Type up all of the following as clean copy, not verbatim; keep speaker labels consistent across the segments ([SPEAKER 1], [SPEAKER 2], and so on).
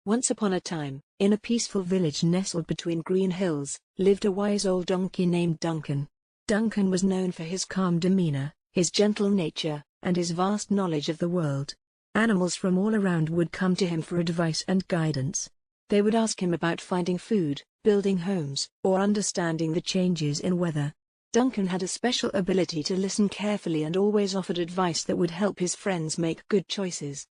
[SPEAKER 1] Once upon a time, in a peaceful village nestled between green hills, lived a wise old donkey named Duncan. Duncan was known for his calm demeanor, his gentle nature, and his vast knowledge of the world. Animals from all around would come to him for advice and guidance. They would ask him about finding food, building homes, or understanding the changes in weather. Duncan had a special ability to listen carefully and always offered advice that would help his friends make good choices.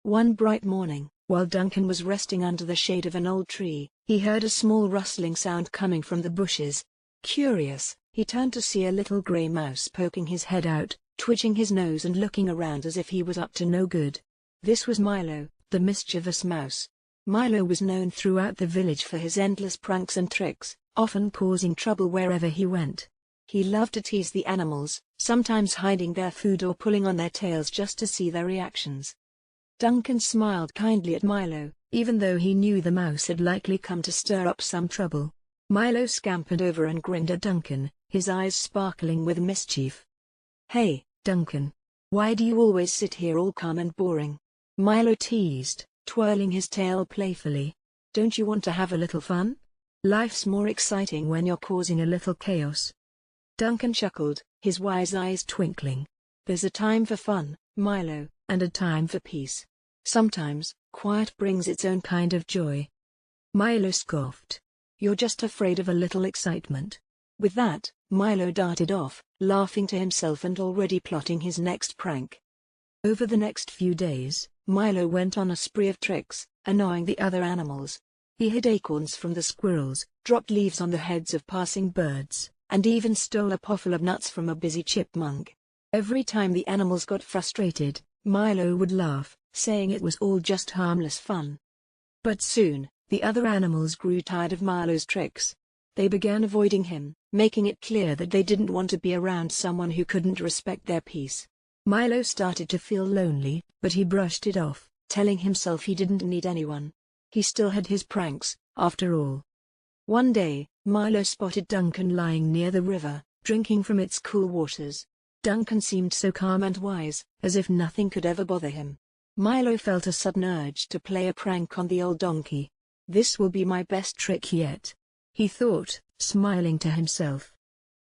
[SPEAKER 1] One bright morning, while Duncan was resting under the shade of an old tree, he heard a small rustling sound coming from the bushes. Curious, he turned to see a little gray mouse poking his head out, twitching his nose and looking around as if he was up to no good. This was Milo, the mischievous mouse. Milo was known throughout the village for his endless pranks and tricks, often causing trouble wherever he went. He loved to tease the animals, sometimes hiding their food or pulling on their tails just to see their reactions. Duncan smiled kindly at Milo, even though he knew the mouse had likely come to stir up some trouble. Milo scampered over and grinned at Duncan, his eyes sparkling with mischief. "Hey, Duncan. Why do you always sit here all calm and boring?" Milo teased, twirling his tail playfully. "Don't you want to have a little fun? Life's more exciting when you're causing a little chaos." Duncan chuckled, his wise eyes twinkling. "There's a time for fun, Milo, and a time for peace. Sometimes, quiet brings its own kind of joy." Milo scoffed. "You're just afraid of a little excitement." With that, Milo darted off, laughing to himself and already plotting his next prank. Over the next few days, Milo went on a spree of tricks, annoying the other animals. He hid acorns from the squirrels, dropped leaves on the heads of passing birds, and even stole a potful of nuts from a busy chipmunk. Every time the animals got frustrated, Milo would laugh, saying it was all just harmless fun. But soon, the other animals grew tired of Milo's tricks. They began avoiding him, making it clear that they didn't want to be around someone who couldn't respect their peace. Milo started to feel lonely, but he brushed it off, telling himself he didn't need anyone. He still had his pranks, after all. One day, Milo spotted Duncan lying near the river, drinking from its cool waters. Duncan seemed so calm and wise, as if nothing could ever bother him. Milo felt a sudden urge to play a prank on the old donkey. "This will be my best trick yet," he thought, smiling to himself.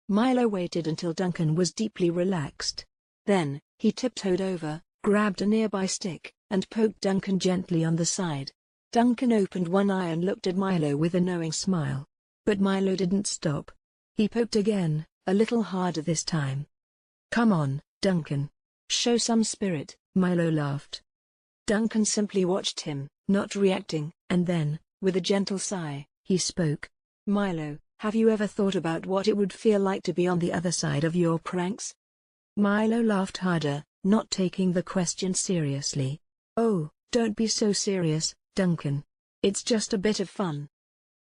[SPEAKER 1] Milo waited until Duncan was deeply relaxed. Then, he tiptoed over, grabbed a nearby stick, and poked Duncan gently on the side. Duncan opened one eye and looked at Milo with a knowing smile. But Milo didn't stop. He poked again, a little harder this time. "Come on, Duncan. Show some spirit," Milo laughed. Duncan simply watched him, not reacting, and then, with a gentle sigh, he spoke. "Milo, have you ever thought about what it would feel like to be on the other side of your pranks?" Milo laughed harder, not taking the question seriously. "Oh, don't be so serious, Duncan. It's just a bit of fun."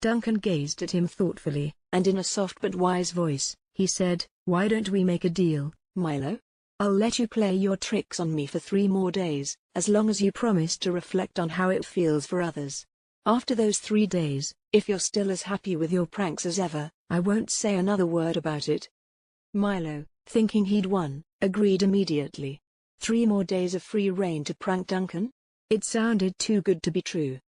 [SPEAKER 1] Duncan gazed at him thoughtfully, and in a soft but wise voice, he said, "Why don't we make a deal, Milo? I'll let you play your tricks on me for 3 more days, as long as you promise to reflect on how it feels for others. After those 3 days, if you're still as happy with your pranks as ever, I won't say another word about it." Milo, thinking he'd won, agreed immediately. 3 more days of free rein to prank Duncan? It sounded too good to be true.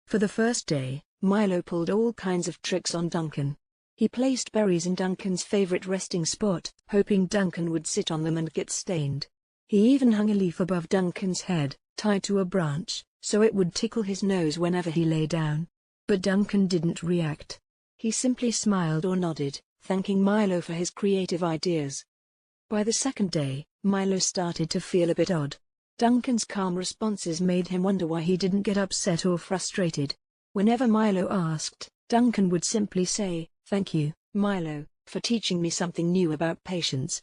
[SPEAKER 1] For the first day, Milo pulled all kinds of tricks on Duncan. He placed berries in Duncan's favorite resting spot, hoping Duncan would sit on them and get stained. He even hung a leaf above Duncan's head, tied to a branch, so it would tickle his nose whenever he lay down. But Duncan didn't react. He simply smiled or nodded, thanking Milo for his creative ideas. By the second day, Milo started to feel a bit odd. Duncan's calm responses made him wonder why he didn't get upset or frustrated. Whenever Milo asked, Duncan would simply say, "Thank you, Milo, for teaching me something new about patience."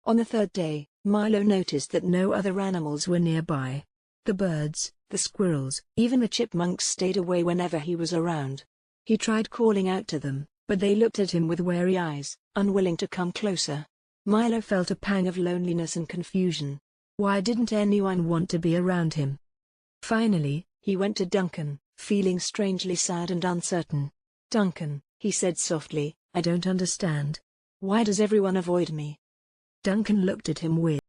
[SPEAKER 1] On the third day, Milo noticed that no other animals were nearby. The birds, the squirrels, even the chipmunks stayed away whenever he was around. He tried calling out to them, but they looked at him with wary eyes, unwilling to come closer. Milo felt a pang of loneliness and confusion. Why didn't anyone want to be around him? Finally, he went to Duncan, feeling strangely sad and uncertain. "Duncan," he said softly, "I don't understand. Why does everyone avoid me?" Duncan looked at him weirdly.